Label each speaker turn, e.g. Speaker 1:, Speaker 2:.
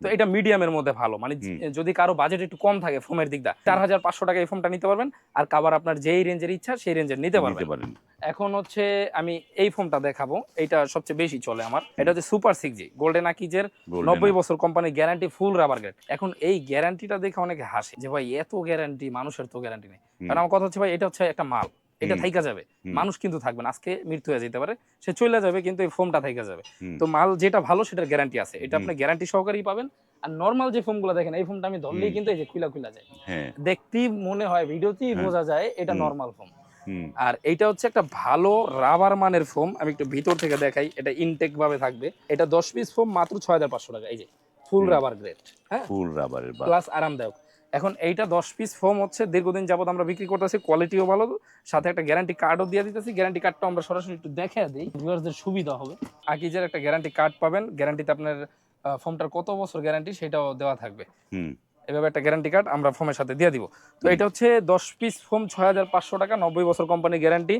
Speaker 1: তো এটা মিডিয়ামের মধ্যে ভালো, মানে যদি কারো বাজেট একটু কম থাকে ফোমের দিকটা 4500 টাকা এই ফোমটা নিতে পারবেন, আর কাভার আপনার যেই রেঞ্জের ইচ্ছা সেই রেঞ্জের নিতে পারবেন। এখন হচ্ছে আমি এই ফোমটা দেখাবো, এটা সবচেয়ে বেশি চলে আমার। এটা হচ্ছে সুপার 6G গোল্ডেন আকিজের 90 বছর কোম্পানি গ্যারান্টি, ফুল রাবার গ্রেড। এখন এই গ্যারান্টিটা দেখে অনেকে হাসে যে ভাই এত গ্যারান্টি, মানুষের তো গ্যারান্টি নেই। কারণ আমার কথা হচ্ছে ভাই এটা হচ্ছে একটা মাল, এটা থাইকা যাবে, মানুষ কিন্তু থাকবে না, আজকে মৃত্যু হয়ে যেতে পারে, সে চলে যাবে, কিন্তু এই ফোমটা থাইকা যাবে। তো মাল যেটা ভালো সেটার গ্যারান্টি আছে, এটা আপনি গ্যারান্টি সহকারেই পাবেন। আর নরমাল যে ফোমগুলো দেখেন, এই ফোমটা আমি ধরলেই কিন্তু এই যে খুলা যায়, দেখতেই মনে হয়, ভিডিওতেই বোঝা যায় এটা নরমাল ফোম। আর এইটা হচ্ছে একটা ভালো রাবার মানের ফোম। আমি একটু ভিতর থেকে দেখাই, এটা ইনটেক ভাবে থাকবে। এটা 10 পিস ফোম মাত্র 6500 টাকা, এই যে ফুল রাবার গ্রেড, হ্যাঁ, ফুল রাবারের প্লাস আরামদায়ক। এখন এইটা 10 পিস ফোম হচ্ছে দীর্ঘদিন যাবত আমরা বিক্রি করতেছি, কোয়ালিটিও ভালো, সাথে একটা গ্যারান্টি কার্ডও দিয়ে দিতেছি। গ্যারান্টি কার্ডটা আমরা সরাসরি একটু দেখে দিই, ভিউয়ারদের সুবিধা হবে। আকিজের একটা গ্যারান্টি কার্ড পাবেন, গ্যারান্টিতে আপনার ফোমটার কত বছর গ্যারান্টি সেটাও দেওয়া থাকবে। এভাবে একটা গ্যারান্টি কার্ড আমরা ফোমের সাথে দিয়ে দিব। তো এটা হচ্ছে 10 পিস ফোম 6500 টাকা, 90 বছর কোম্পানি গ্যারান্টি।